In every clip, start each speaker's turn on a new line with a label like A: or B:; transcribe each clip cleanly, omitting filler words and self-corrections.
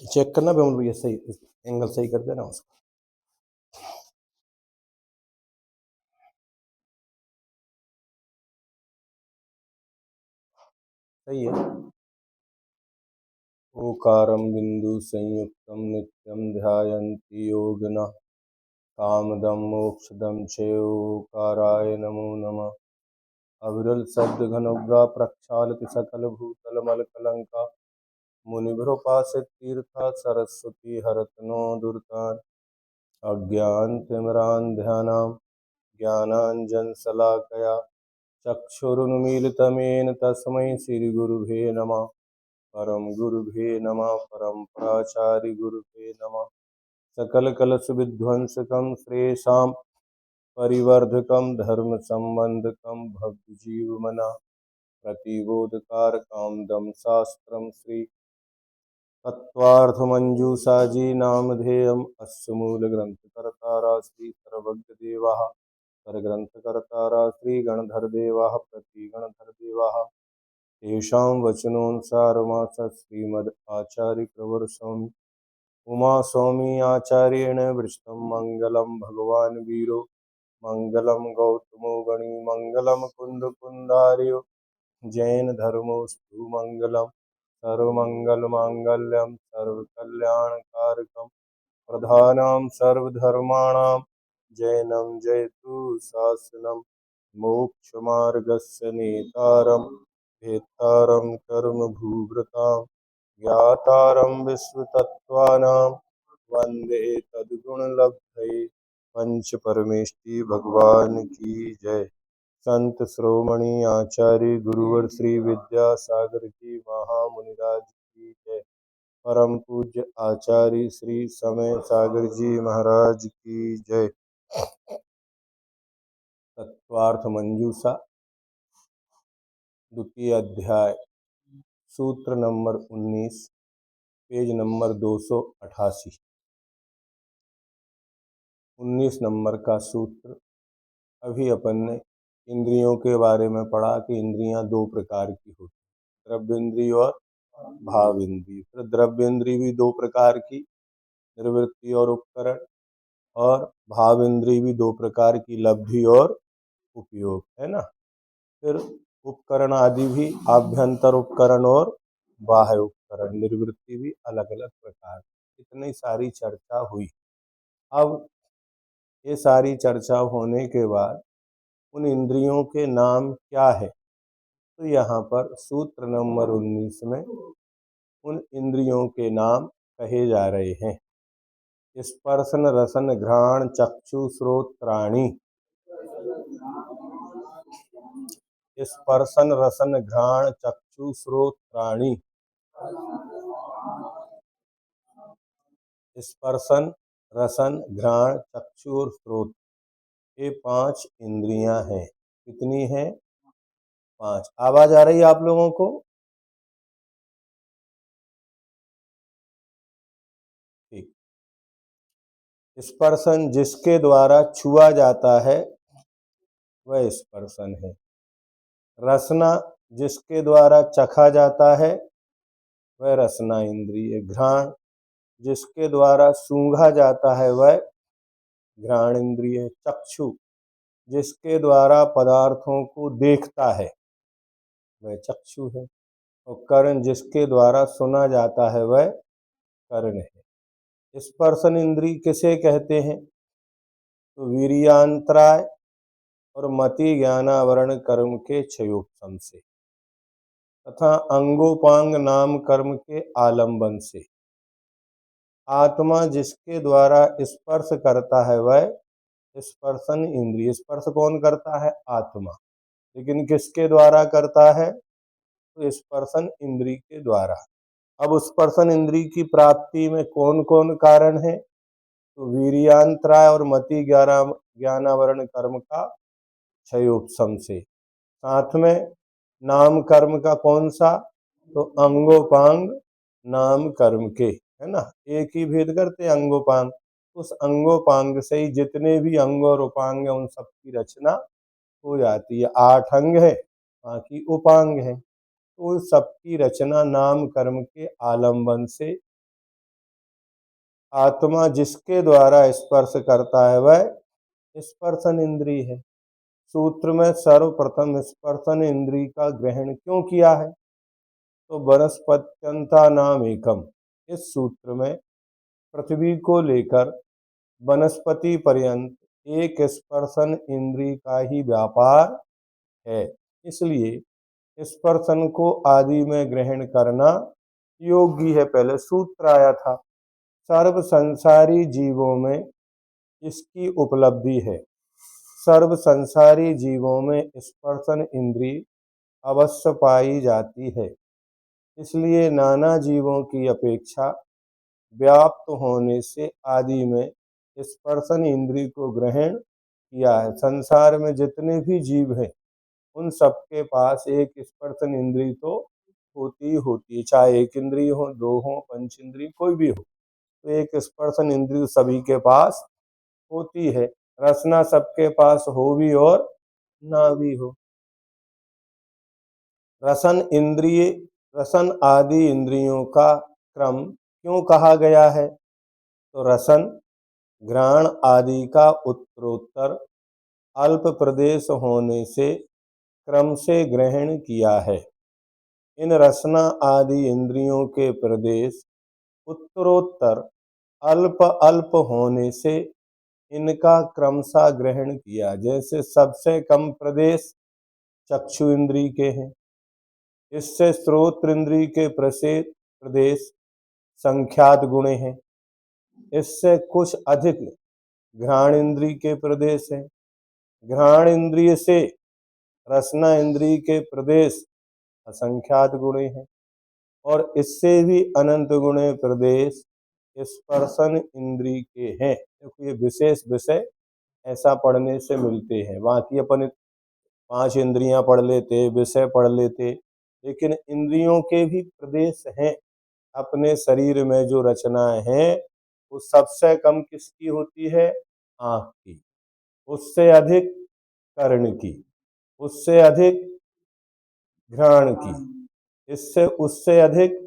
A: Check करना भी भैया, सही एंगल सही कर देना उसका। सही है। ओकारं बिंदु संयुक्तम नित्यम ध्यायन्ति योगिनः कामदं मोक्षदं च ओकाराय नमो नमः। अविरल शब्द घनोग्गा प्रक्षालति सकल भूतल मल कलंका मुनिभ्रोपासित तीर्था सरस्वती हरतनो दुर्तान अज्ञानतिमिरान्धयानां ज्ञानाञ्जनशलाकया चक्षुरुन्मीलितमेन तस्मै श्रीगुरुभे नमः। परम गुरुभे नमः। परम प्राचार्य गुरुभे नमः। सकलकलशविध्वंसकं श्रेषां परिवर्धकं धर्म संबंधकं भक्तजीवमनः प्रतिबोधकारकं दम शास्त्रं श्री तत्त्वार्थमञ्जूषा जी नामधेयम् अस्य मूलग्रन्थकर्तारः श्री सर्वज्ञदेवाः परग्रन्थकर्तारः श्री गणधरदेवाः प्रतिगणधरदेवाः तेषां वचनोऽनुसारमास श्रीमद् आचार्यप्रवर स्वामी उमा स्वामी आचार्येण वृष्टं मङ्गलं भगवान् वीरो मङ्गलं गौतमो गणी मङ्गलं कुन्दकुन्दार्यो जैन धर्मोऽस्तु मङ्गलम् सर्वमङ्गलमाङ्गल्यं सर्वकल्याणकारकं प्रधानं सर्वधर्माणां जैनं जयतु शासनं मोक्षमार्गस्य नेतारं भेत्तारं कर्मभूभृतां ज्ञातारं विश्वतत्त्वानां वन्दे तद्गुणलब्धये पंच परमेष्टि भगवान की जय। संत श्रोमणी आचार्य गुरुवर श्री विद्यासागर जी महामुनिराज की जय। परम पूज्य आचार्य श्री समय सागर जी महाराज की जय। तत्वार्थ मंजूषा द्वितीय अध्याय सूत्र नंबर 19 पेज नंबर 288। 19 नंबर का सूत्र। अभी अपन ने इंद्रियों के बारे में पढ़ा कि इंद्रियां दो प्रकार की होती हैं, द्रव्य इंद्रिय और भाव इंद्रिय। फिर द्रव्य इंद्रिय भी दो प्रकार की, निर्वृत्ति और उपकरण, और भाव इंद्रिय भी दो प्रकार की, लब्धि और उपयोग, है ना। फिर उपकरण आदि भी आभ्यंतर उपकरण और बाह्य उपकरण, निर्वृत्ति भी अलग अलग प्रकार। इतनी सारी चर्चा हुई। अब ये सारी चर्चा होने के बाद उन इंद्रियों के नाम क्या है, तो यहाँ पर सूत्र नंबर 19 में उन इंद्रियों के नाम कहे जा रहे हैं। स्पर्शन रसन घ्राण चक्षु श्रोत्राणि। स्पर्शन रसन घ्राण चक्षु श्रोत्राणि। स्पर्शन रसन घ्राण चक्षु और श्रोत, ये 5 इंद्रियां हैं। कितनी हैं? 5। आवाज आ रही है आप लोगों को? ठीक। स्पर्शन जिसके द्वारा छुआ जाता है वह स्पर्शन है। रसना जिसके द्वारा चखा जाता है वह रसना इंद्रिय। घ्राण जिसके द्वारा सूंघा जाता है वह घ्राण इंद्रिय। चक्षु जिसके द्वारा पदार्थों को देखता है वह चक्षु है। और कर्ण जिसके द्वारा सुना जाता है वह कर्ण है। स्पर्शन इंद्रिय किसे कहते हैं? तो वीर्यांतराय और मति ज्ञानावरण कर्म के क्षयोपम से तथा अंगोपांग नाम कर्म के आलंबन से। आत्मा जिसके द्वारा स्पर्श करता है वह स्पर्शन इंद्रिय। स्पर्श कौन करता है? आत्मा। लेकिन किसके द्वारा करता है? तो स्पर्शन इंद्रिय के द्वारा। अब स्पर्शन इंद्रिय की प्राप्ति में कौन कौन कारण है? तो वीर्यांतराय और मति ज्ञानावरण कर्म का क्षयोपम से। साथ में नाम कर्म का कौन सा? तो अंगोपांग नाम कर्म के, है ना। एक ही भेद करते अंगोपांग। उस अंगोपांग से ही जितने भी अंग और उपांग है उन सबकी रचना हो जाती है। 8 अंग है, बाकी उपांग है, तो सबकी रचना नाम कर्म के आलंबन से आत्मा जिसके द्वारा स्पर्श करता है वह स्पर्शन इंद्री है। सूत्र में सर्वप्रथम स्पर्शन इंद्री का ग्रहण क्यों किया है? तो वनस्पत्यंता नाम एकम, इस सूत्र में पृथ्वी को लेकर वनस्पति पर्यंत एक स्पर्शन इंद्री का ही व्यापार है। इसलिए स्पर्शन को आदि में ग्रहण करना योग्य है। पहले सूत्र आया था, सर्व संसारी जीवों में इसकी उपलब्धि है। सर्व संसारी जीवों में स्पर्शन इंद्री अवश्य पाई जाती है। इसलिए नाना जीवों की अपेक्षा व्याप्त होने से आदि में स्पर्शन इंद्री को ग्रहण किया है। संसार में जितने भी जीव हैं उन सबके पास एक स्पर्शन इंद्री तो होती होती है, चाहे एक इंद्री हो, दो हो, पंच इंद्री, कोई भी हो, तो एक स्पर्शन इंद्री सभी के पास होती है। रसना सबके पास हो भी और ना भी हो। रसन आदि इंद्रियों का क्रम क्यों कहा गया है? तो रसन घ्राण आदि का उत्तरोत्तर अल्प प्रदेश होने से क्रम से ग्रहण किया है। इन रसना आदि इंद्रियों के प्रदेश उत्तरोत्तर अल्प अल्प होने से इनका क्रमशः ग्रहण किया। जैसे सबसे कम प्रदेश चक्षु इंद्री के हैं, इससे श्रोत्र इंद्री के प्रदेश संख्यात गुणे हैं, इससे कुछ अधिक घ्राण इंद्री के प्रदेश हैं, घ्राण इंद्रिय से रसना इंद्री के प्रदेश असंख्यात गुणे हैं, और इससे भी अनंत गुणे प्रदेश स्पर्शन इंद्री के हैं। क्योंकि ये विशेष विषय ऐसा पढ़ने से मिलते हैं। बाकी अपन 5 इंद्रियां पढ़ लेते, विषय पढ़ लेते, लेकिन इंद्रियों के भी प्रदेश हैं। अपने शरीर में जो रचनाएं हैं वो सबसे कम किसकी होती है? आंख की, उससे अधिक कर्ण की, उससे अधिक घ्राण की, इससे उससे अधिक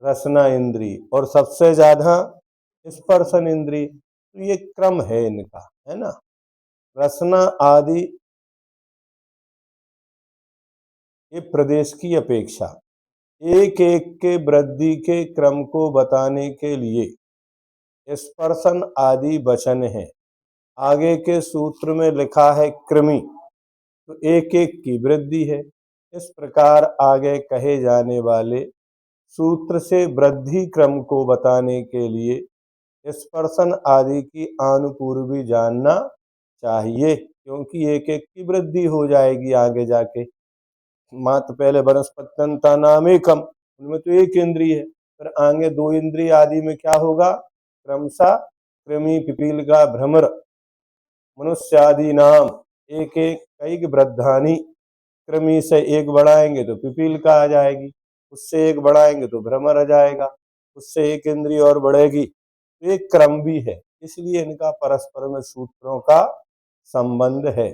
A: रसना इंद्री, और सबसे ज्यादा स्पर्शन इंद्री। तो ये क्रम है इनका, है ना। रसना आदि ये प्रदेश की अपेक्षा एक एक के वृद्धि के क्रम को बताने के लिए स्पर्शन आदि वचन है। आगे के सूत्र में लिखा है कृमि, तो एक एक की वृद्धि है। इस प्रकार आगे कहे जाने वाले सूत्र से वृद्धि क्रम को बताने के लिए स्पर्शन आदि की आनुपूर्वी जानना चाहिए, क्योंकि एक एक की वृद्धि हो जाएगी आगे जाके। मात्र पहले वनस्पत्यंता नाम एकम, उनमें तो एक इंद्रिय है, फिर आगे 2 इंद्रिय आदि में क्या होगा? क्रमशः कृमि, पिपीलिका, भ्रमर, मनुष्य आदि नाम एक एक कई वृद्धानी। कृमि से एक बढ़ाएंगे तो पिपीलिका आ जाएगी, उससे एक बढ़ाएंगे तो भ्रमर आ जाएगा, उससे एक इंद्रिय और बढ़ेगी, तो एक क्रम भी है। इसलिए इनका परस्पर में सूत्रों का संबंध है।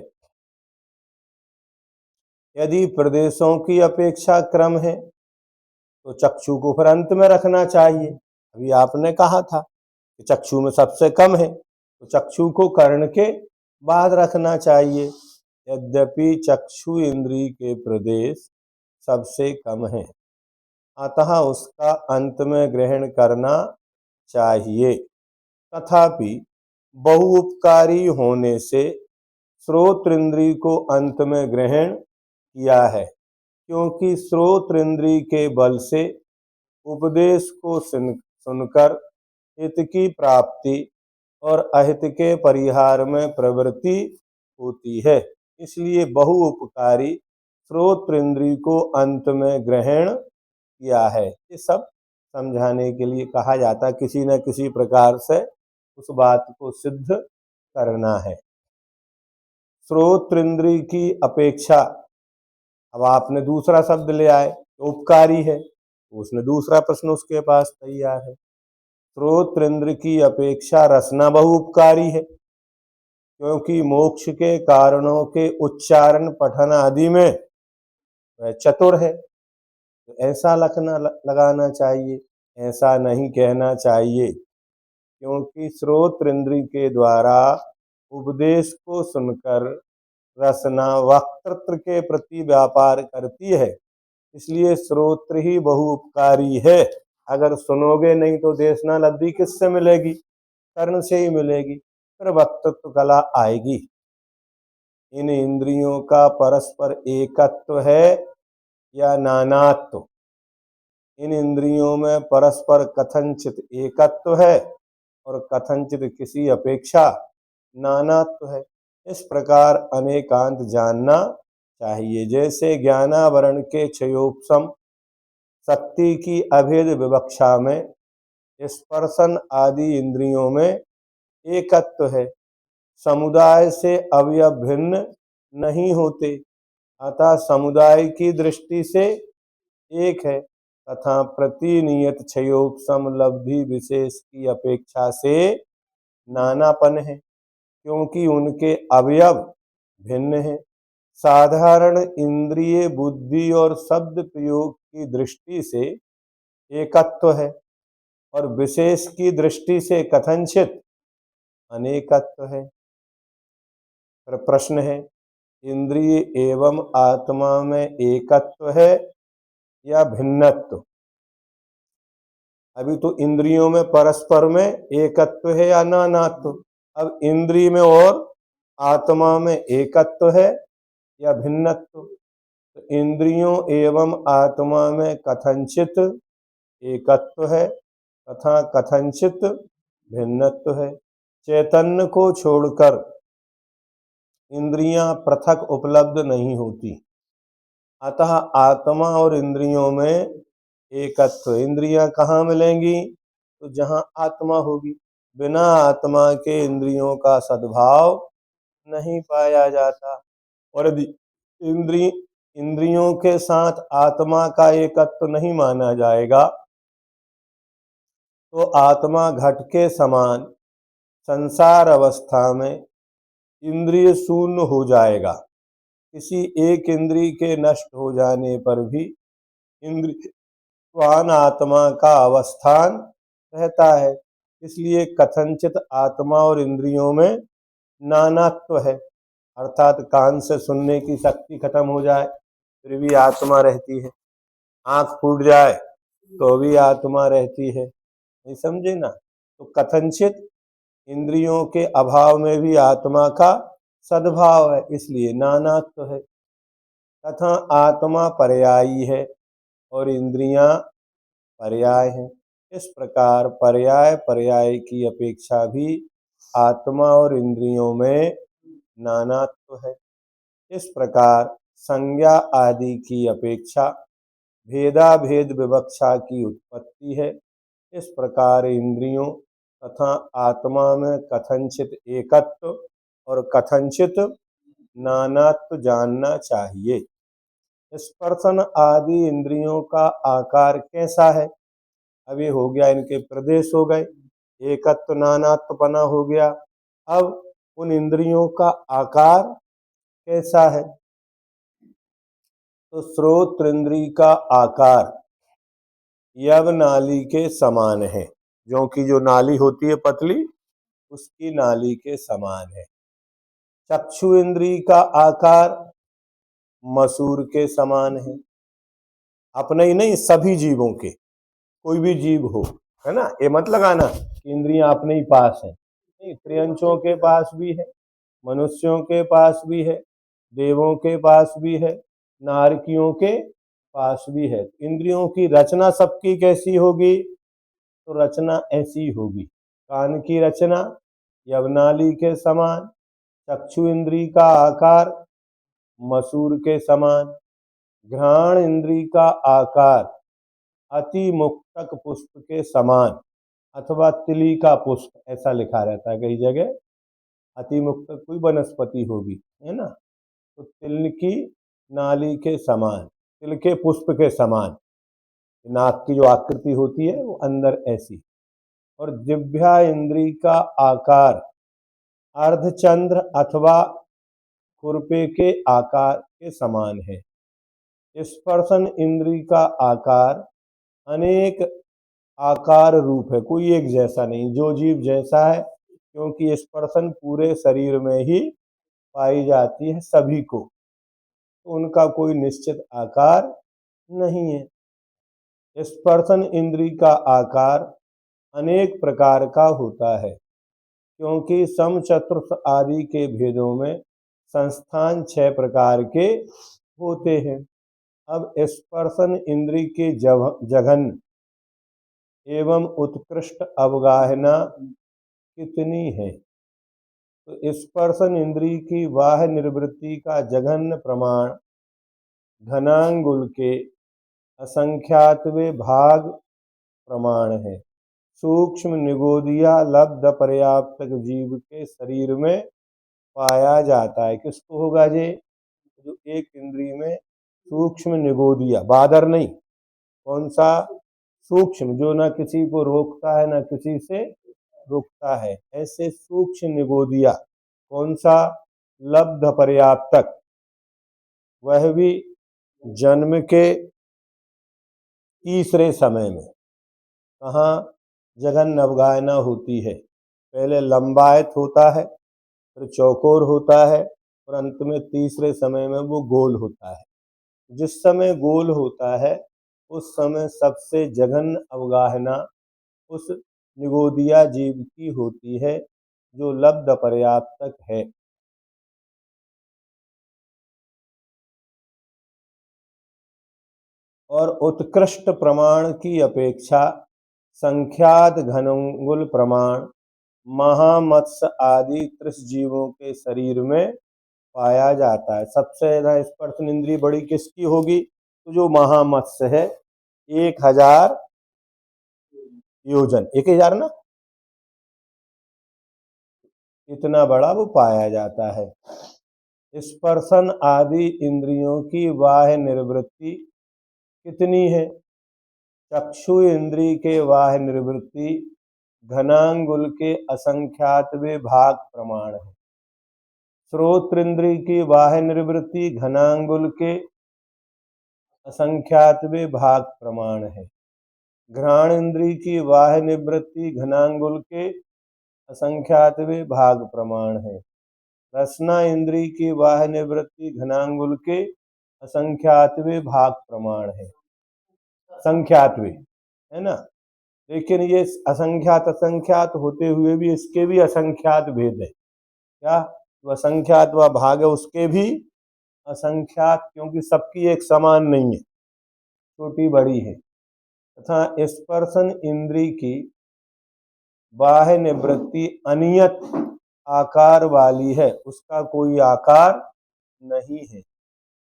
A: यदि प्रदेशों की अपेक्षा क्रम है तो चक्षु को फिर अंत में रखना चाहिए। अभी आपने कहा था कि चक्षु में सबसे कम है, तो चक्षु को कर्ण के बाद रखना चाहिए। यद्यपि चक्षु इंद्री के प्रदेश सबसे कम है, अतः उसका अंत में ग्रहण करना चाहिए। तथापि बहुउपकारी होने से श्रोत्र इंद्री को अंत में ग्रहण किया है, क्योंकि श्रोत्र इंद्री के बल से उपदेश को सुनकर हित की प्राप्ति और अहित के परिहार में प्रवृत्ति होती है। इसलिए बहुउपकारी श्रोत्र इंद्री को अंत में ग्रहण किया है। ये सब समझाने के लिए कहा जाता है, किसी न किसी प्रकार से उस बात को सिद्ध करना है। श्रोत्र इंद्री की अपेक्षा, अब आपने दूसरा शब्द ले आए तो उपकारी है, तो उसने दूसरा प्रश्न उसके पास तैयार है। श्रोत्र इंद्र की अपेक्षा रसना बहुउपकारी है, क्योंकि मोक्ष के कारणों के उच्चारण पठन आदि में वह चतुर है। तो ऐसा लगाना चाहिए, ऐसा नहीं कहना चाहिए क्योंकि श्रोत्र इंद्री के द्वारा उपदेश को सुनकर रसना वक्तृत्व के प्रति व्यापार करती है, इसलिए श्रोत्र ही बहुउपकारी है। अगर सुनोगे नहीं तो देशना लब्धि किससे मिलेगी? कर्ण से ही मिलेगी, फिर वक्तृत्व कला आएगी। इन इंद्रियों का परस्पर एकत्व है या नानात्व? इन इंद्रियों में परस्पर कथनचित एकत्व है और कथनचित किसी अपेक्षा नानात्व है। इस प्रकार अनेकांत जानना चाहिए। जैसे ज्ञानावरण के क्षयोपशम शक्ति की अभेद विवक्षा में स्पर्शन आदि इंद्रियों में एकत्व है, समुदाय से अवयव भिन्न नहीं होते, अतः समुदाय की दृष्टि से एक है, तथा प्रतिनियत क्षयोपशम लब्धि विशेष की अपेक्षा से नानापन है, क्योंकि उनके अवयव भिन्न हैं। साधारण इंद्रिय बुद्धि और शब्द प्रयोग की दृष्टि से एकत्व है और विशेष की दृष्टि से कथनचित अनेकत्व है। प्रश्न है, इंद्रिय एवं आत्मा में एकत्व है या भिन्नत्व? अभी तो इंद्रियों में परस्पर में एकत्व है या नानात्व? अब इंद्रिय में और आत्मा में एकत्व है या भिन्नत्व? तो इंद्रियों एवं आत्मा में कथनचित एकत्व है तथा कथनचित भिन्नत्व है। चैतन्य को छोड़कर इंद्रियां पृथक उपलब्ध नहीं होती, अतः आत्मा और इंद्रियों में एकत्व। इंद्रियां कहाँ मिलेंगी? तो जहाँ आत्मा होगी। बिना आत्मा के इंद्रियों का सद्भाव नहीं पाया जाता, और यदि इंद्रियों के साथ आत्मा का एकत्व नहीं माना जाएगा तो आत्मा घट के समान संसार अवस्था में इंद्रिय शून्य हो जाएगा। किसी एक इंद्रिय के नष्ट हो जाने पर भी इंद्रियवान आत्मा का अवस्थान रहता है। इसलिए कथनचित आत्मा और इंद्रियों में नानात्व है, अर्थात कान से सुनने की शक्ति खत्म हो जाए फिर भी आत्मा रहती है, आंख फूट जाए तो भी आत्मा रहती है, नहीं समझे ना? तो कथनचित इंद्रियों के अभाव में भी आत्मा का सद्भाव है, इसलिए नानात्व है। तथा आत्मा पर्यायी है और इंद्रियां पर्याय हैं। इस प्रकार पर्याय पर्याय की अपेक्षा भी आत्मा और इंद्रियों में नानात्व है। इस प्रकार संज्ञा आदि की अपेक्षा भेदाभेद विवक्षा की उत्पत्ति है। इस प्रकार इंद्रियों तथा आत्मा में कथनचित एकत्व और कथनचित नानात्व जानना चाहिए। स्पर्शन आदि इंद्रियों का आकार कैसा है? अभी हो गया, इनके प्रदेश हो गए, एकत्व नानात्व बना हो गया। अब उन इंद्रियों का आकार कैसा है? तो श्रोत्र इंद्रिय का आकार यव नाली के समान है, जो कि जो नाली होती है पतली, उसकी नाली के समान है। चक्षु इंद्रिय का आकार मसूर के समान है। अपने ही नहीं, सभी जीवों के, कोई भी जीव हो, है ना, ये मत लगाना कि इंद्रियां अपने ही पास है, नहीं, त्रियंचों के पास भी है, मनुष्यों के पास भी है, देवों के पास भी है, नारकियों के पास भी है। इंद्रियों की रचना सबकी कैसी होगी? तो रचना ऐसी होगी, कान की रचना यवनाली के समान, चक्षु इंद्रिय का आकार मसूर के समान, घ्राण इंद्रिय का आकार अति मुक्तक पुष्प के समान अथवा तिली का पुष्प, ऐसा लिखा रहता है कई जगह। अति मुक्तक कोई वनस्पति होगी, है ना, तो तिल की नाली के समान, तिल के पुष्प के समान नाक की जो आकृति होती है वो अंदर ऐसी। और जिह्वा इंद्रिय का आकार अर्धचंद्र अथवा खुरपे के आकार के समान है। स्पर्शन इंद्रिय का आकार अनेक आकार रूप है, कोई एक जैसा नहीं, जो जीव जैसा है, क्योंकि स्पर्शन पूरे शरीर में ही पाई जाती है सभी को, तो उनका कोई निश्चित आकार नहीं है। स्पर्शन इंद्री का आकार अनेक प्रकार का होता है, क्योंकि समचतुर्थ आदि के भेदों में संस्थान 6 प्रकार के होते हैं। अब स्पर्शन इंद्री के जघन एवं उत्कृष्ट अवगाहना कितनी है? तो स्पर्शन इंद्री की बाह्य निर्वृत्ति का जघन्य प्रमाण घनांगुल के असंख्यातवे भाग प्रमाण है। सूक्ष्म निगोदिया लब्ध पर्याप्तक जीव के शरीर में पाया जाता है। किसको होगा जी? जो एक इंद्रिय में सूक्ष्म निगोदिया, बादर नहीं, कौन सा? सूक्ष्म, जो ना किसी को रोकता है ना किसी से रुकता है, ऐसे सूक्ष्म निगोदिया। कौन सा? लब्ध पर्याप्तक, वह भी जन्म के तीसरे समय में। कहाँ जघन अवगाहना होती है? पहले लंबायत होता है, फिर चौकोर होता है, और अंत में तीसरे समय में वो गोल होता है। जिस समय गोल होता है उस समय सबसे जघन अवगाहना उस निगोदिया जीव की होती है, जो लब्ध पर्याप्तक है। और उत्कृष्ट प्रमाण की अपेक्षा संख्यात घनंगुल प्रमाण महामत्स्य आदि त्रिश जीवों के शरीर में पाया जाता है। सबसे ज्यादा स्पर्शन इंद्रिय बड़ी किसकी होगी? तो जो महामत्स्य है, 1000 योजन, 1000 ना, इतना बड़ा वो पाया जाता है। स्पर्शन आदि इंद्रियों की बाह्य निर्वृत्ति कितनी है? चक्षु इंद्रिय के बाह्य निर्वृत्ति घनांगुल के असंख्यातवे भाग प्रमाण है। श्रोत्र की बाह्य निवृत्ति घनांगुल के असंख्यातवे भाग प्रमाण है। घ्राण इंद्री की बाह्य निवृत्ति घनांगुल के असंख्यातवे भाग प्रमाण है। रसना इंद्री की बाह्य निवृत्ति घनांगुल के असंख्यातवे भाग प्रमाण है। संख्यातवे है ना, लेकिन ये असंख्यात असंख्यात होते हुए भी इसके भी असंख्यात भेद है। क्या? वह असंख्यात व भाग है, उसके भी असंख्यात, क्योंकि सबकी एक समान नहीं है, छोटी बड़ी है। तथा स्पर्शन इंद्री की बाह्य निवृत्ति अनियत आकार वाली है, उसका कोई आकार नहीं है।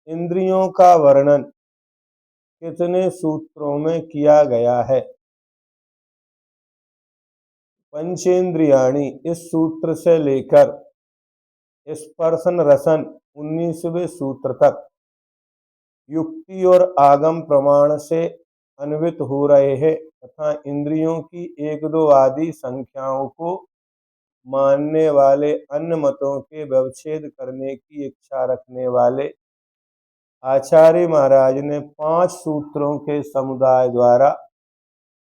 A: इंद्रियों का वर्णन कितने सूत्रों में किया गया है? पंचेंद्रियाणि इस सूत्र से लेकर स्पर्शन रसन 19वें सूत्र तक युक्ति और आगम प्रमाण से अन्वित हो रहे हैं, तथा इंद्रियों की 1-2 आदि संख्याओं को मानने वाले अन्य मतों के व्यवच्छेद करने की इच्छा रखने वाले आचार्य महाराज ने 5 सूत्रों के समुदाय द्वारा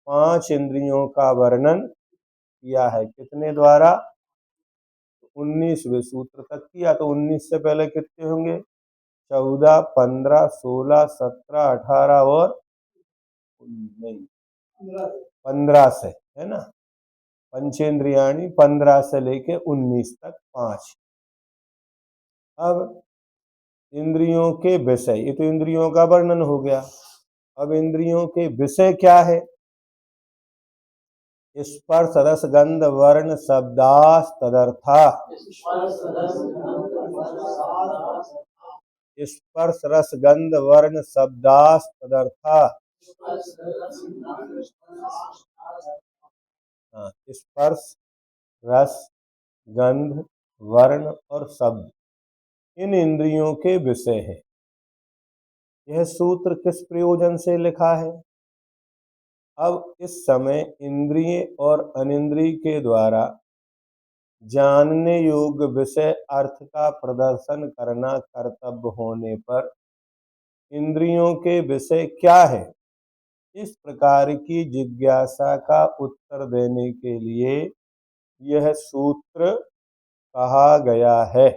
A: 5 इंद्रियों का वर्णन किया है। कितने द्वारा? 19वें सूत्र तक किया। तो 19 से पहले कितने होंगे? 14, 15, 16, 17, 18 और नहीं 15 से, है ना। पंचेंद्रियाणी 15 से लेके 19 तक 5। अब इंद्रियों के विषय, ये तो इंद्रियों का वर्णन हो गया। अब इंद्रियों के विषय क्या है? स्पर्श रस गंध वर्ण शब्दास तदर्था। स्पर्श रस गंध वर्ण शब्दास तदर्था। हाँ, स्पर्श रस गंध वर्ण और शब्द इन इंद्रियों के विषय है। यह सूत्र किस प्रयोजन से लिखा है? अब इस समय इंद्रिय और अनिंद्रिय के द्वारा जानने योग्य विषय अर्थ का प्रदर्शन करना कर्तव्य होने पर इंद्रियों के विषय क्या है? इस प्रकार की जिज्ञासा का उत्तर देने के लिए यह सूत्र कहा गया है।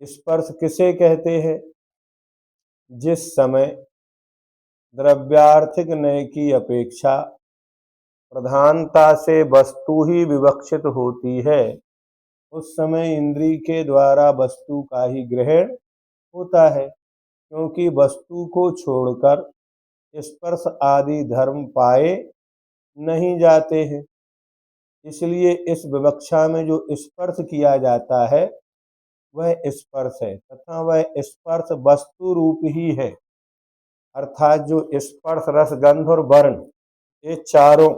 A: स्पर्श किसे कहते हैं? जिस समय द्रव्यार्थिक नय की अपेक्षा प्रधानता से वस्तु ही विवक्षित होती है, उस समय इंद्री के द्वारा वस्तु का ही ग्रहण होता है, क्योंकि वस्तु को छोड़कर स्पर्श आदि धर्म पाए नहीं जाते हैं। इसलिए इस विवक्षा में जो स्पर्श किया जाता है वह स्पर्श है, तथा वह स्पर्श वस्तु रूप ही है। अर्थात जो स्पर्श, रस, गंध और वर्ण, ये चारों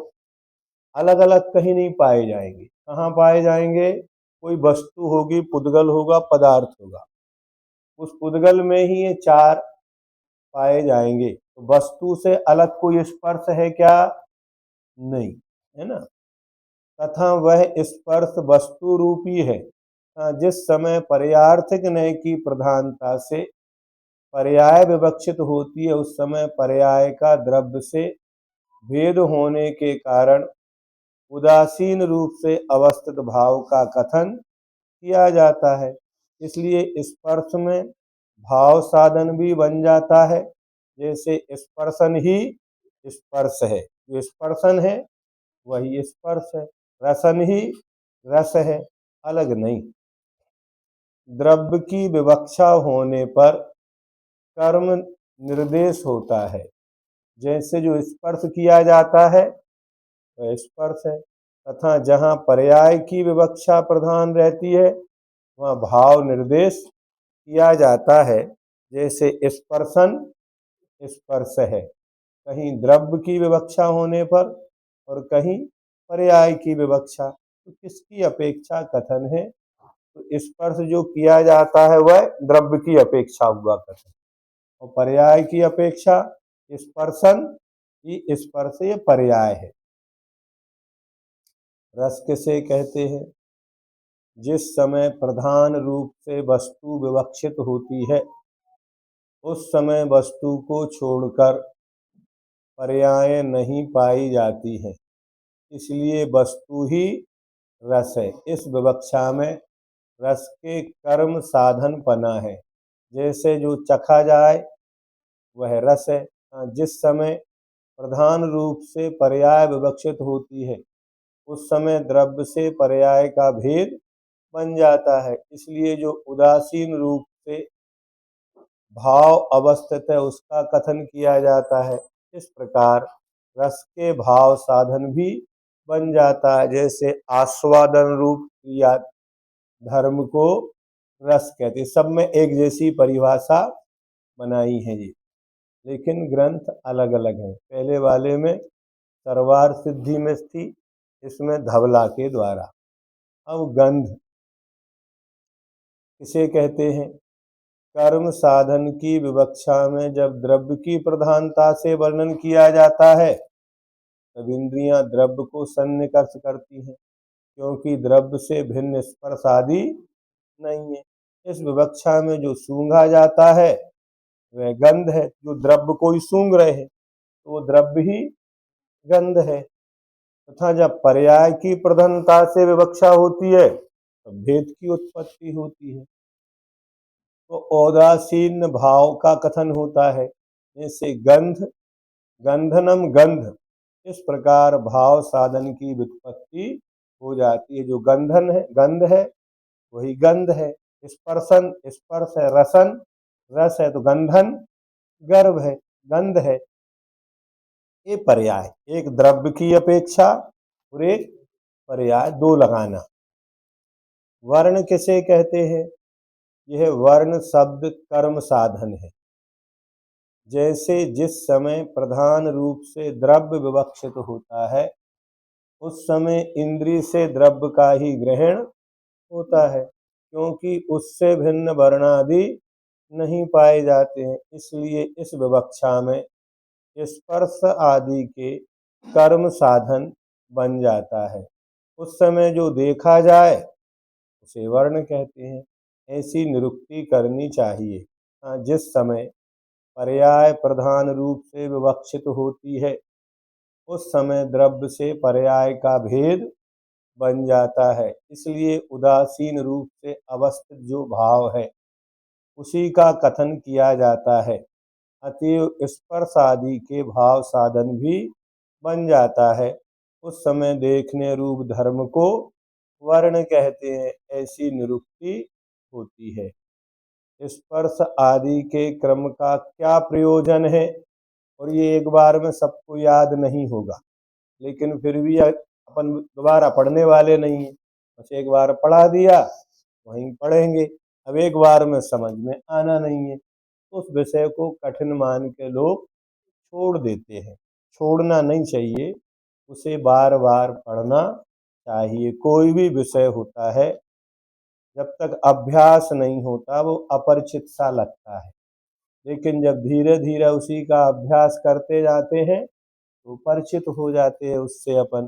A: अलग अलग कहीं नहीं पाए जाएंगे। कहाँ पाए जाएंगे? कोई वस्तु होगी, पुद्गल होगा, पदार्थ होगा, उस पुद्गल में ही ये चार पाए जाएंगे। तो वस्तु से अलग कोई स्पर्श है क्या? नहीं, है ना। तथा वह स्पर्श वस्तु रूपी है। जिस समय पर्यार्थिक नय की प्रधानता से पर्याय विवक्षित होती है, उस समय पर्याय का द्रव्य से भेद होने के कारण उदासीन रूप से अवस्थित भाव का कथन किया जाता है। इसलिए स्पर्श में भाव साधन भी बन जाता है। जैसे स्पर्शन ही स्पर्श है, जो स्पर्शन है वही स्पर्श है, रसन ही रस है, अलग नहीं। द्रव्य की विवक्षा होने पर कर्म निर्देश होता है। जैसे जो स्पर्श किया जाता है वह स्पर्श है, तथा जहाँ पर्याय की विवक्षा प्रधान रहती है वहाँ भाव निर्देश किया जाता है। जैसे स्पर्शन स्पर्श है, कहीं द्रव्य की विवक्षा होने पर और कहीं पर्याय की विवक्षा। तो किसकी अपेक्षा कथन है? तो स्पर्श जो किया जाता है वह द्रव्य की अपेक्षा हुआ कथन, और पर्याय की अपेक्षा स्पर्शन ही स्पर्श, ये पर्याय है। रस किसे कहते हैं? जिस समय प्रधान रूप से वस्तु विवक्षित होती है, उस समय वस्तु को छोड़कर पर्याय नहीं पाई जाती है, इसलिए वस्तु ही रस है। इस विवक्षा में रस के कर्म साधन पना है। जैसे जो चखा जाए वह रस है। जिस समय प्रधान रूप से पर्याय विवक्षित होती है, उस समय द्रव्य से पर्याय का भेद बन जाता है। इसलिए जो उदासीन रूप से भाव अवस्थित है उसका कथन किया जाता है। इस प्रकार रस के भाव साधन भी बन जाता है। जैसे आस्वादन रूप क्रिया धर्म को रस कहते हैं। सब में एक जैसी परिभाषा बनाई है जी, लेकिन ग्रंथ अलग अलग हैं। पहले वाले में सरवार सिद्धि में थी, इसमें धवला के द्वारा। अब गंध किसे कहते हैं? कर्म साधन की विवक्षा में जब द्रव्य की प्रधानता से वर्णन किया जाता है तब इंद्रियां द्रव्य को सन्निकर्ष करती हैं, क्योंकि द्रव्य से भिन्न स्पर्श आदि नहीं है। इस विवक्षा में जो सूंघा जाता है वह गंध है। जो द्रव्य को ही सूंघ रहे हैं तो वो द्रव्य ही गंध है। तथा जब पर्याय की प्रधानता से विवक्षा होती है तब भेद की उत्पत्ति होती है, तो औदासीन भाव का कथन होता है। जैसे गंध, गंधनम गंध, इस प्रकार भाव साधन की व्युत्पत्ति हो जाती है। जो गंधन है, गंध है, वही गंध है। स्पर्शन स्पर्श है, रसन रस है, तो गंधन गर्भ है, गंध है। ये पर्याय, एक द्रव्य की अपेक्षा और एक पर्याय, दो लगाना। वर्ण किसे कहते हैं? यह वर्ण शब्द कर्म साधन है। जैसे जिस समय प्रधान रूप से द्रव्य विवक्षित होता है उस समय इंद्रिय से द्रव्य का ही ग्रहण होता है, क्योंकि उससे भिन्न वर्णादि नहीं पाए जाते हैं। इसलिए इस विवक्षा में स्पर्श आदि के कर्म साधन बन जाता है। उस समय जो देखा जाए उसे वर्ण कहते हैं। ऐसी निरुक्ति करनी चाहिए। जिस समय पर्याय प्रधान रूप से विवक्षित होती है, उस समय द्रव्य से पर्याय का भेद बन जाता है। इसलिए उदासीन रूप से अवस्थित जो भाव है उसी का कथन किया जाता है। अतएव स्पर्श आदि के भाव साधन भी बन जाता है। उस समय देखने रूप धर्म को वर्ण कहते हैं, ऐसी निरुक्ति होती है। स्पर्श आदि के क्रम का क्या प्रयोजन है, और ये एक बार में सबको याद नहीं होगा, लेकिन फिर भी अपन दोबारा पढ़ने वाले नहीं है, बस एक बार पढ़ा दिया वहीं पढ़ेंगे। अब एक बार में समझ में आना नहीं है, उस विषय को कठिन मान के लोग छोड़ देते हैं। छोड़ना नहीं चाहिए, उसे बार बार पढ़ना चाहिए। कोई भी विषय होता है, जब तक अभ्यास नहीं होता वो अपरिचित सा लगता है, लेकिन जब धीरे धीरे उसी का अभ्यास करते जाते हैं तो परिचित हो जाते हैं उससे। अपन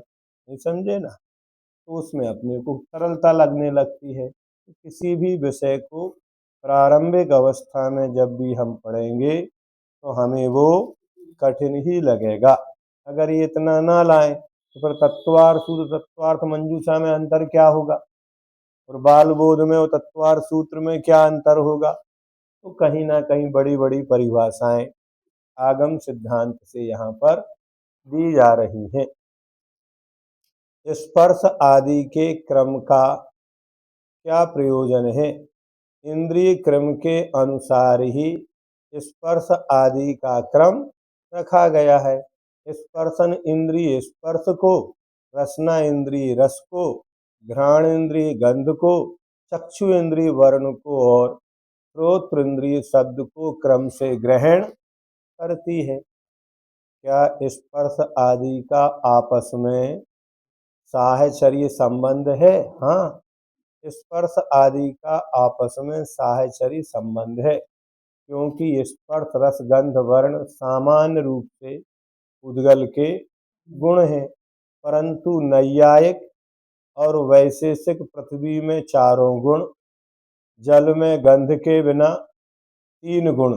A: नहीं समझे ना, तो उसमें अपने को सरलता लगने लगती है। तो किसी भी विषय को प्रारंभिक अवस्था में जब भी हम पढ़ेंगे तो हमें वो कठिन ही लगेगा। अगर ये इतना ना लाएं तो फिर तत्वार्थ सूत्र तत्वार्थ मंजूषा में अंतर क्या होगा, और बाल बोध में और तत्वार्थ सूत्र में क्या अंतर होगा। तो कहीं ना कहीं बड़ी बड़ी परिभाषाएं आगम सिद्धांत से यहाँ पर दी जा रही हैं। स्पर्श आदि के क्रम का क्या प्रयोजन है। इंद्रिय क्रम के अनुसार ही स्पर्श आदि का क्रम रखा गया है। स्पर्शन इंद्रिय स्पर्श को, रसना इंद्रिय रस को, घ्राण इंद्रिय गंध को, चक्षु इंद्रिय वर्ण को और श्रोत्र इंद्रिय शब्द को क्रम से ग्रहण करती है। क्या स्पर्श आदि का आपस में साहचर्य संबंध है? हाँ, स्पर्श आदि का आपस में साहचर्य संबंध है, क्योंकि स्पर्श रस गंध वर्ण सामान्य रूप से उद्गल के गुण हैं, परंतु नैयायिक और वैशेषिक पृथ्वी में चारों गुण, जल में गंध के बिना 3 गुण,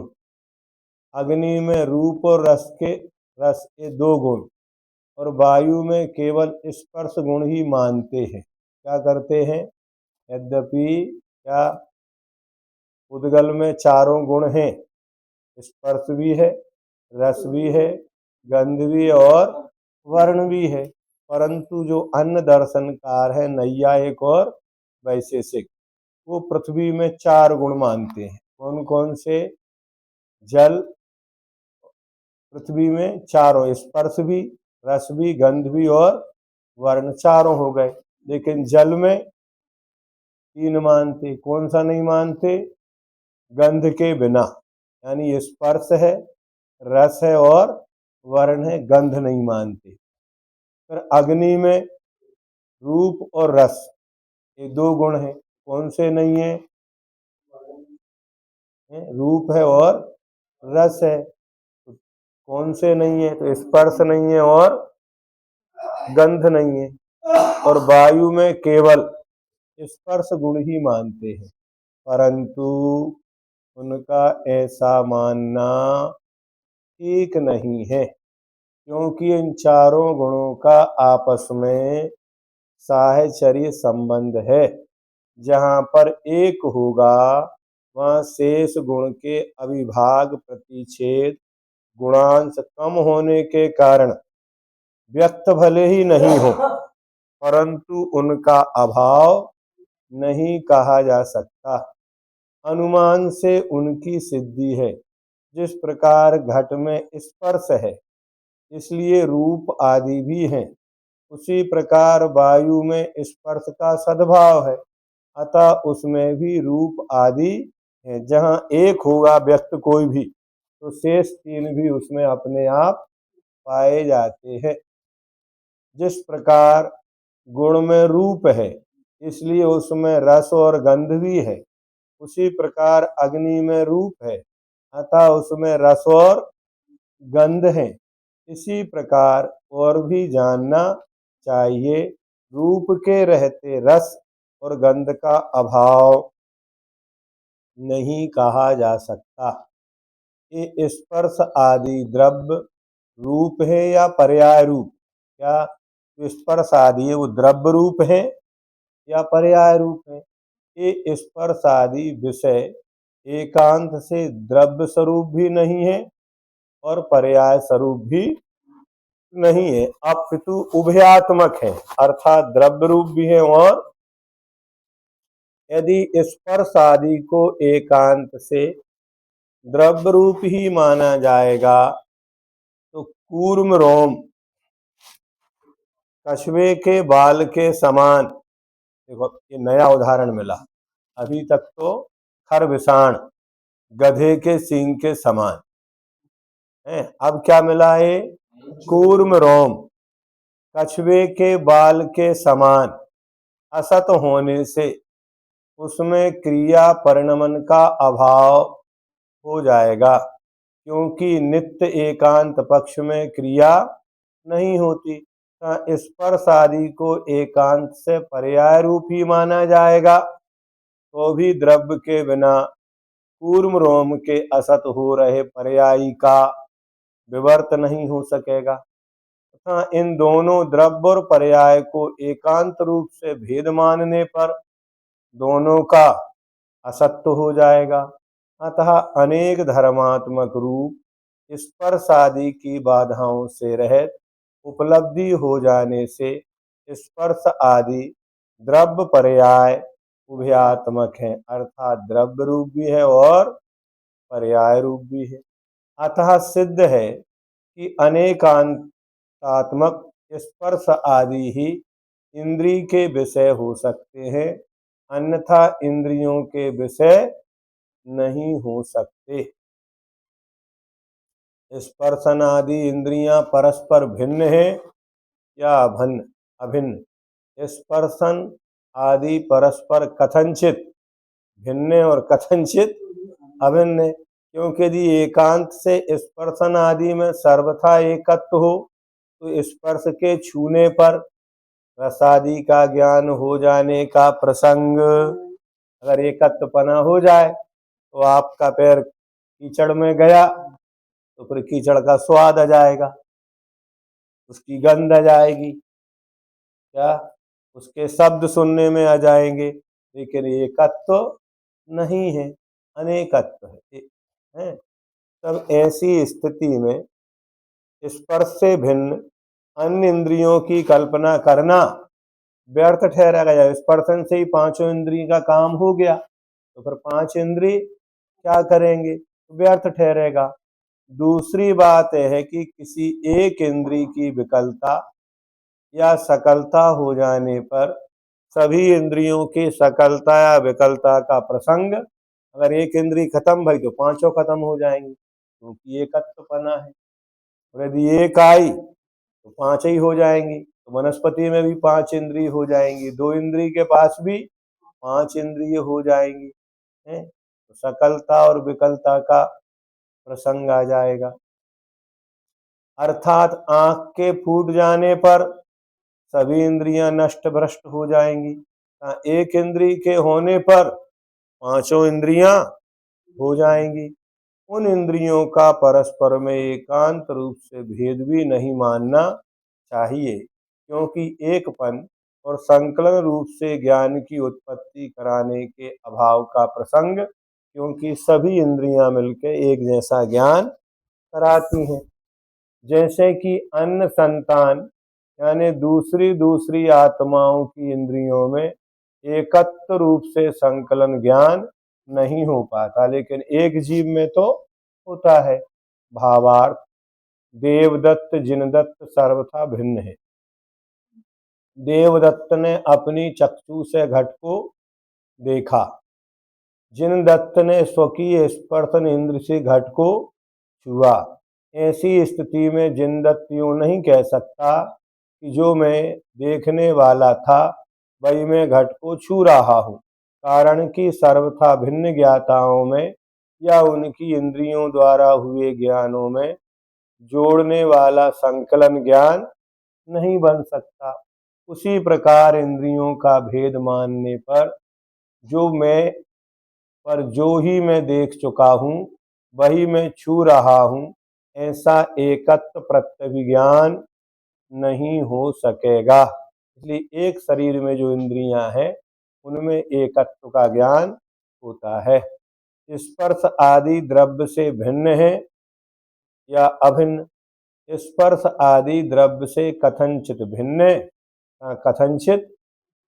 A: अग्नि में रूप और रस के 2 गुण, और वायु में केवल स्पर्श गुण ही मानते हैं। क्या करते हैं? यद्यपि क्या उद्गल में चारों गुण हैं, स्पर्श भी है, रस भी है, गंध भी और वर्ण भी है, परंतु जो अन्य दर्शनकार है नैयायिक और वैशेषिक, वो पृथ्वी में 4 गुण मानते हैं। कौन कौन से? जल, पृथ्वी में चारों, स्पर्श भी, रस भी, गंध भी और वर्ण, चारों हो गए। लेकिन जल में 3 मानते। कौन सा नहीं मानते? गंध के बिना, यानी स्पर्श है, रस है और वर्ण है, गंध नहीं मानते। फिर अग्नि में रूप और रस, ये 2 गुण हैं। कौन से नहीं है? रूप है और रस है। कौन से नहीं है? तो स्पर्श नहीं है और गंध नहीं है। और वायु में केवल स्पर्श गुण ही मानते हैं, परंतु उनका ऐसा मानना ठीक नहीं है, क्योंकि इन चारों गुणों का आपस में साहचर्य संबंध है। जहाँ पर एक होगा वहाँ शेष गुण के अविभाग प्रतिच्छेद गुणांश कम होने के कारण व्यक्त भले ही नहीं हो, परंतु उनका अभाव नहीं कहा जा सकता। अनुमान से उनकी सिद्धि है। जिस प्रकार घट में स्पर्श है इसलिए रूप आदि भी हैं, उसी प्रकार वायु में स्पर्श का सद्भाव है, अतः उसमें भी रूप आदि है। जहाँ एक होगा व्यक्त कोई भी, तो शेष 3 भी उसमें अपने आप पाए जाते हैं। जिस प्रकार गुण में रूप है इसलिए उसमें रस और गंध भी है, उसी प्रकार अग्नि में रूप है अतः उसमें रस और गंध है। इसी प्रकार और भी जानना चाहिए, रूप के रहते रस और गंध का अभाव नहीं कहा जा सकता। ये स्पर्श आदि द्रव्य रूप है या पर्याय रूप? क्या जो स्पर्श आदि है वो द्रव्य रूप है या पर्याय रूप है? ये स्पर्श आदि विषय एकांत से द्रव्य स्वरूप भी नहीं है और पर्याय स्वरूप भी नहीं है, अपितु उभयात्मक है, अर्थात द्रव्य रूप भी है। और यदि स्पर्श आदि को एकांत से द्रव्य रूप ही माना जाएगा तो कूर्म रोम कछुए के बाल के समान, देखो ये नया उदाहरण मिला, अभी तक तो खरविषाण गधे के सींग के समान है, अब क्या मिला है? कूर्म रोम कछुए के बाल के समान असत होने से उसमें क्रिया परिणमन का अभाव हो जाएगा, क्योंकि नित्य एकांत पक्ष में क्रिया नहीं होती। स्पर्श आदि को एकांत से पर्याय रूप ही माना जाएगा तो भी द्रव्य के बिना कूर्म रोम के असत हो रहे पर्यायी का विवर्त नहीं हो सकेगा तथा इन दोनों द्रव्य और पर्याय को एकांत रूप से भेद मानने पर दोनों का असत्य हो जाएगा। अतः अनेक धर्मात्मक रूप स्पर्श आदि की बाधाओं से रहित उपलब्धि हो जाने से स्पर्श आदि द्रव्य पर्याय उभयात्मक है, अर्थात द्रव्य रूप भी है और पर्याय रूप भी है। अतः सिद्ध है कि अनेकांतात्मक स्पर्श आदि ही इंद्रिय के विषय हो सकते हैं, अन्यथा इंद्रियों के विषय नहीं हो सकते। स्पर्शन आदि इंद्रियां परस्पर भिन्न है या अभिन्न? स्पर्शन आदि परस्पर कथनचित भिन्न और कथनचित अभिन्न है, क्योंकि यदि एकांत से स्पर्शन आदि में सर्वथा एकत्व हो तो स्पर्श के छूने पर रसादि का ज्ञान हो जाने का प्रसंग, अगर एकत्वपना हो जाए तो आपका पैर कीचड़ में गया तो फिर कीचड़ का स्वाद आ जाएगा, उसकी गंध आ जाएगी, क्या उसके शब्द सुनने में आ जाएंगे, लेकिन एकत्व नहीं है, अनेकत्व है। तब ऐसी स्थिति में स्पर्श से भिन्न अन्य इंद्रियों की कल्पना करना व्यर्थ ठहराएगा। स्पर्शन से ही पांचों इंद्रिय का काम हो गया तो फिर पांच इंद्रिय क्या करेंगे? व्यर्थ ठहरेगा। दूसरी बात है कि किसी एक इंद्रिय की विकलता या सकलता हो जाने पर सभी इंद्रियों की सकलता या विकलता का प्रसंग, अगर एक इंद्रिय खत्म भई तो पांचों खत्म हो जाएंगी, क्योंकि एकत्वपना है। और यदि एक आई तो पांच ही हो जाएंगी, तो वनस्पति में भी पांच इंद्रिय हो जाएंगी, दो इंद्रिय के पास भी पांच इंद्रिय हो जाएंगी, है तो सकलता और विकलता का प्रसंग आ जाएगा। अर्थात आंख के फूट जाने पर सभी इंद्रियां नष्ट भ्रष्ट हो जाएंगी, एक इंद्रिय के होने पर पांचों इंद्रियां हो जाएंगी। उन इंद्रियों का परस्पर में एकांत रूप से भेद भी नहीं मानना चाहिए, क्योंकि एकपन और संकलन रूप से ज्ञान की उत्पत्ति कराने के अभाव का प्रसंग, क्योंकि सभी इंद्रियां मिलकर एक जैसा ज्ञान कराती हैं। जैसे कि अन्य संतान यानी दूसरी दूसरी आत्माओं की इंद्रियों में एकत्व रूप से संकलन ज्ञान नहीं हो पाता, लेकिन एक जीव में तो होता है। भावार्थ, देवदत्त जिनदत्त सर्वथा भिन्न है। देवदत्त ने अपनी चक्षु से घट को देखा, जिनदत्त ने स्वकीय स्पर्शन इंद्र से घट को छुआ। ऐसी स्थिति में जिनदत्त यूं नहीं कह सकता कि जो मैं देखने वाला था वही मैं घट को छू रहा हूँ, कारण कि सर्वथा भिन्न ज्ञाताओं में या उनकी इंद्रियों द्वारा हुए ज्ञानों में जोड़ने वाला संकलन ज्ञान नहीं बन सकता। उसी प्रकार इंद्रियों का भेद मानने पर जो ही मैं देख चुका हूँ वही मैं छू रहा हूँ, ऐसा एकत्व प्रत्यभिज्ञान नहीं हो सकेगा। इसलिए एक शरीर में जो इंद्रियां हैं उनमें एकत्व का ज्ञान होता है। स्पर्श आदि द्रव्य से भिन्न है या अभिन्न? स्पर्श आदि द्रव्य से कथनचित भिन्न है, कथनचित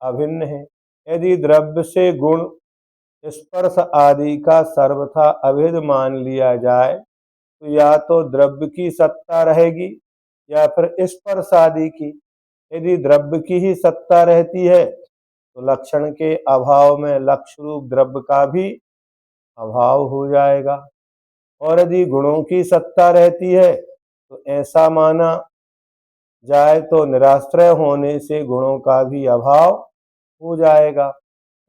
A: अभिन्न है। यदि द्रव्य से गुण स्पर्श आदि का सर्वथा अभेद मान लिया जाए तो या तो द्रव्य की सत्ता रहेगी या फिर स्पर्श आदि की। यदि द्रव्य की ही सत्ता रहती है तो लक्षण के अभाव में लक्ष्य रूप द्रव्य का भी अभाव हो जाएगा, और यदि गुणों की सत्ता रहती है तो ऐसा माना जाए तो निराश्रय होने से गुणों का भी अभाव हो जाएगा।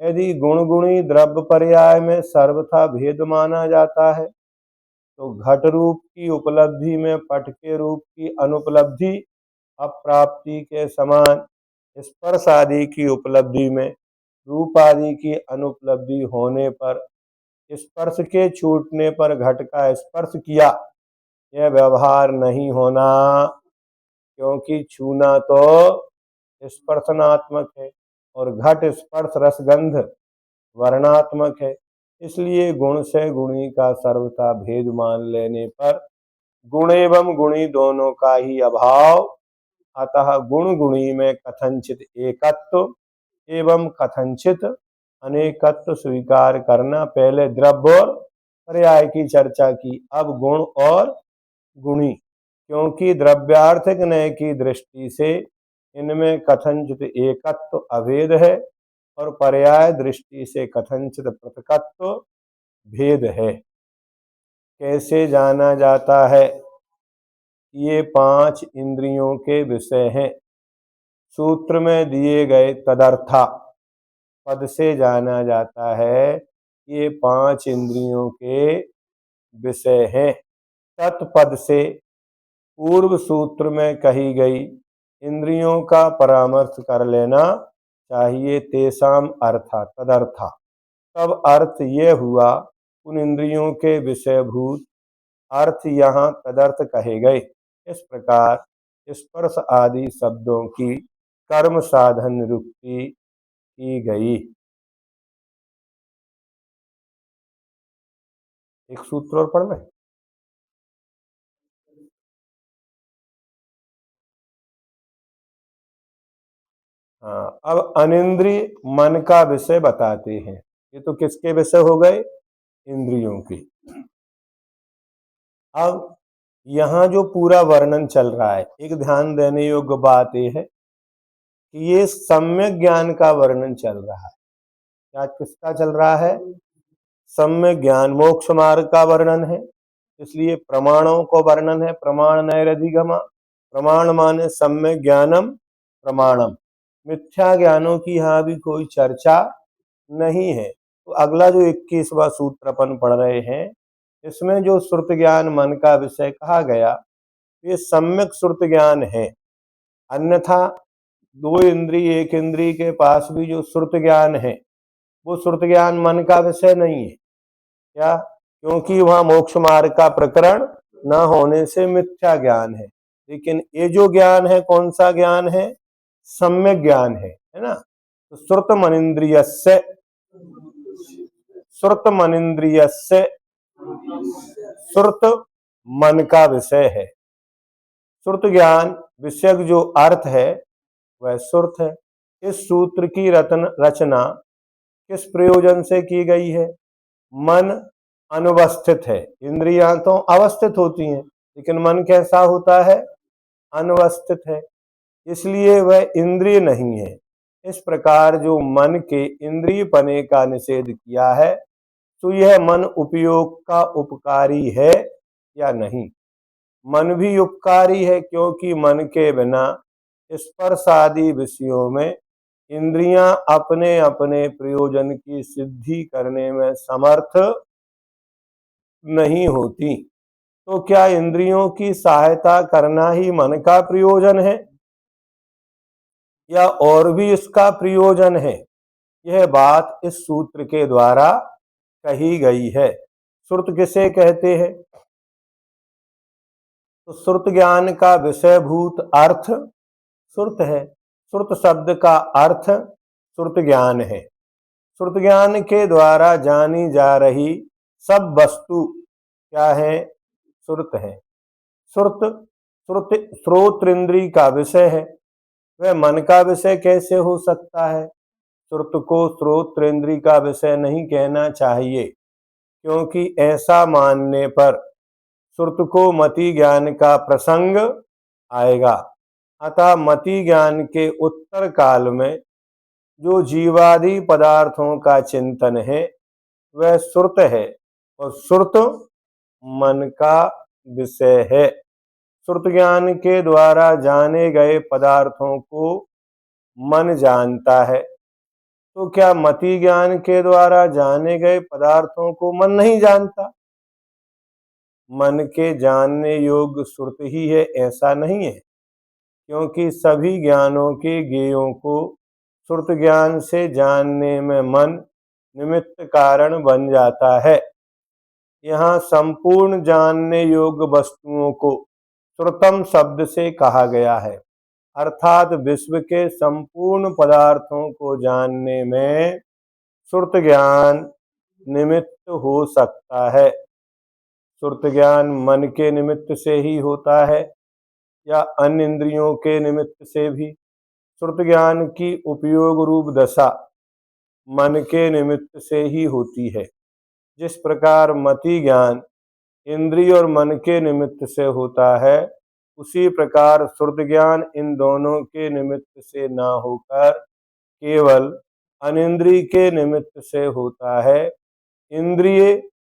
A: यदि गुण गुणी द्रव्य पर्याय में सर्वथा भेद माना जाता है तो घट रूप की उपलब्धि में पट के रूप की अनुपलब्धि अप्राप्ति के समान स्पर्श आदि की उपलब्धि में रूप आदि की अनुपलब्धि होने पर स्पर्श के छूटने पर घट का स्पर्श किया यह व्यवहार नहीं होना, क्योंकि छूना तो स्पर्शनात्मक है और घट स्पर्श रसगंध वर्णात्मक है। इसलिए गुण से गुणी का सर्वथा भेद मान लेने पर गुण एवं गुणी दोनों का ही अभाव, अतः गुण गुणी में कथनचित एकत्व एवं कथनचित अनेकत्व स्वीकार करना। पहले द्रव्य और पर्याय की चर्चा की, अब गुण और गुणी, क्योंकि द्रव्यार्थिक न्याय की दृष्टि से इनमें कथनचित एकत्व अभेद है और पर्याय दृष्टि से कथनचित पृथकत्व भेद है। कैसे जाना जाता है? ये 5 इंद्रियों के विषय हैं। सूत्र में दिए गए तदर्था पद से जाना जाता है, ये 5 इंद्रियों के विषय हैं। तत्पद से पूर्व सूत्र में कही गई इंद्रियों का परामर्श कर लेना चाहिए, तेषाम अर्था तदर्था। तब अर्थ ये हुआ उन इंद्रियों के विषयभूत अर्थ यहाँ तदर्थ कहे गए। इस प्रकार स्पर्श आदि शब्दों की कर्म साधन निरुक्ति की गई। एक सूत्र और पढ़ना है। हाँ, अब अनिंद्रिय मन का विषय बताते हैं। ये तो किसके विषय हो गए? इंद्रियों के। अब यहाँ जो पूरा वर्णन चल रहा है, एक ध्यान देने योग्य बात यह है कि ये सम्यक ज्ञान का वर्णन चल रहा है। क्या किसका चल रहा है? सम्यक ज्ञान, मोक्ष मार्ग का वर्णन है, इसलिए प्रमाणों को वर्णन है। प्रमाण नैरधिगमा, प्रमाण माने सम्यक ज्ञानम प्रमाणम। मिथ्या ज्ञानों की यहाँ भी कोई चर्चा नहीं है। तो अगला जो 21वां सूत्र अपन पढ़ रहे हैं, इसमें जो श्रुत ज्ञान मन का विषय कहा गया, ये सम्यक श्रुत ज्ञान है। अन्यथा 2 इंद्रिय 1 इंद्रिय के पास भी जो श्रुत ज्ञान है वो श्रुत ज्ञान मन का विषय नहीं है। क्या? क्योंकि वहां मोक्ष मार्ग का प्रकरण न होने से मिथ्या ज्ञान है। लेकिन ये जो ज्ञान है, कौन सा ज्ञान है? सम्यक ज्ञान है ना। तो श्रुत मनिंद्रियस्य, श्रुत मनिंद्रियस्य, श्रुत मन का विषय है। श्रुत ज्ञान विषयक जो अर्थ है वह श्रुत है। इस सूत्र की रचना किस प्रयोजन से की गई है? मन अनुवस्थित है। इंद्रियां तो अवस्थित होती हैं, लेकिन मन कैसा होता है? अनुवस्थित है, इसलिए वह इंद्रिय नहीं है। इस प्रकार जो मन के इंद्रिय पने का निषेध किया है, तो यह मन उपयोग का उपकारी है या नहीं? मन भी उपकारी है, क्योंकि मन के बिना स्पर्श आदि विषयों में इंद्रियां अपने अपने प्रयोजन की सिद्धि करने में समर्थ नहीं होती। तो क्या इंद्रियों की सहायता करना ही मन का प्रयोजन है या और भी इसका प्रयोजन है? यह बात इस सूत्र के द्वारा कही गई है। श्रुत किसे कहते हैं? तो श्रुत ज्ञान का विषयभूत अर्थ श्रुत है। श्रुत शब्द का अर्थ श्रुत ज्ञान है। श्रुत ज्ञान के द्वारा जानी जा रही सब वस्तु क्या है? श्रुत है। श्रुत श्रुत श्रोत्र इंद्रिय का विषय है, वह मन का विषय कैसे हो सकता है? श्रुत को श्रोत्र इंद्रिय का विषय नहीं कहना चाहिए, क्योंकि ऐसा मानने पर श्रुत को मति ज्ञान का प्रसंग आएगा। अतः मति ज्ञान के उत्तर काल में जो जीवादि पदार्थों का चिंतन है वह श्रुत है, और श्रुत मन का विषय है। श्रुत ज्ञान के द्वारा जाने गए पदार्थों को मन जानता है, तो क्या मति ज्ञान के द्वारा जाने गए पदार्थों को मन नहीं जानता? मन के जानने योग्य श्रुत ही है ऐसा नहीं है, क्योंकि सभी ज्ञानों के ज्ञेयों को श्रुत ज्ञान से जानने में मन निमित्त कारण बन जाता है। यहाँ संपूर्ण जानने योग्य वस्तुओं को श्रुतम शब्द से कहा गया है, अर्थात विश्व के संपूर्ण पदार्थों को जानने में श्रुत ज्ञान निमित्त हो सकता है। श्रुत ज्ञान मन के निमित्त से ही होता है या अन्य इंद्रियों के निमित्त से भी। श्रुत ज्ञान की उपयोग रूप दशा मन के निमित्त से ही होती है। जिस प्रकार मति ज्ञान इंद्रिय और मन के निमित्त से होता है, उसी प्रकार श्रुत ज्ञान इन दोनों के निमित्त से ना होकर केवल अनिंद्रिय के निमित्त से होता है। इंद्रिय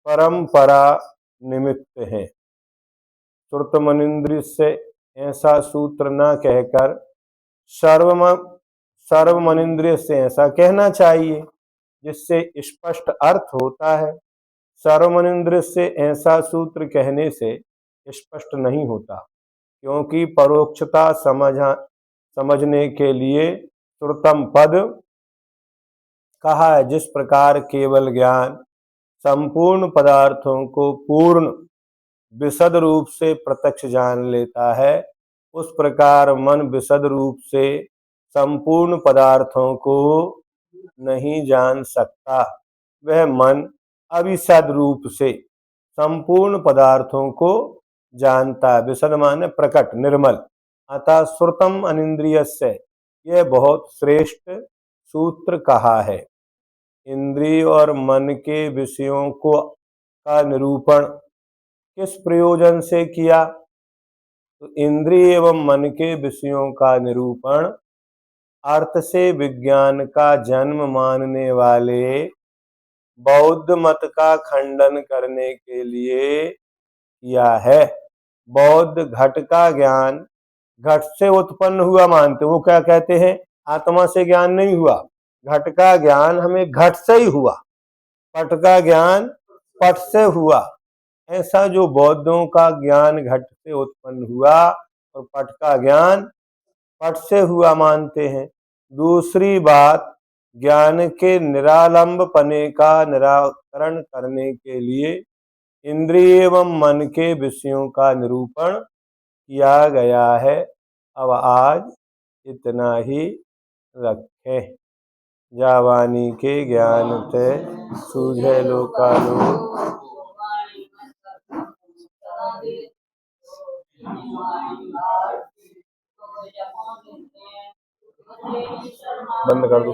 A: परंपरा निमित्त है। श्रुत मनिंद्रिय से ऐसा सूत्र न कहकर सर्व मनिंद्रिय से ऐसा कहना चाहिए, जिससे स्पष्ट अर्थ होता है। सर्वमनिंद्रिय से ऐसा सूत्र कहने से स्पष्ट नहीं होता, क्योंकि परोक्षता समझने के लिए श्रुतम पद कहा है। जिस प्रकार केवल ज्ञान संपूर्ण पदार्थों को पूर्ण विशद रूप से प्रत्यक्ष जान लेता है, उस प्रकार मन विशद रूप से संपूर्ण पदार्थों को नहीं जान सकता। वह मन अविशद रूप से संपूर्ण पदार्थों को जानता है। विशद माने प्रकट, निर्मल। अतः श्रुतम अनिंद्रियस्य, यह बहुत श्रेष्ठ सूत्र कहा है। इंद्रिय और मन के विषयों को का निरूपण किस प्रयोजन से किया? तो इंद्रिय एवं मन के विषयों का निरूपण अर्थ से विज्ञान का जन्म मानने वाले बौद्ध मत का खंडन करने के लिए किया है। बौद्ध घट का ज्ञान घट से उत्पन्न हुआ मानते, वो क्या कहते हैं? आत्मा से ज्ञान नहीं हुआ, घट का ज्ञान हमें घट से ही हुआ, पट का ज्ञान पट से हुआ। ऐसा जो बौद्धों का ज्ञान घट से उत्पन्न हुआ और पट का ज्ञान पट से हुआ मानते हैं। दूसरी बात, ज्ञान के निरालंब पने का निराकरण करने के लिए इंद्रिय एवं मन के विषयों का निरूपण किया गया है। अब आज इतना ही रखें। जावानी के ज्ञान ते सूझे लोकालो। बंद कर दो।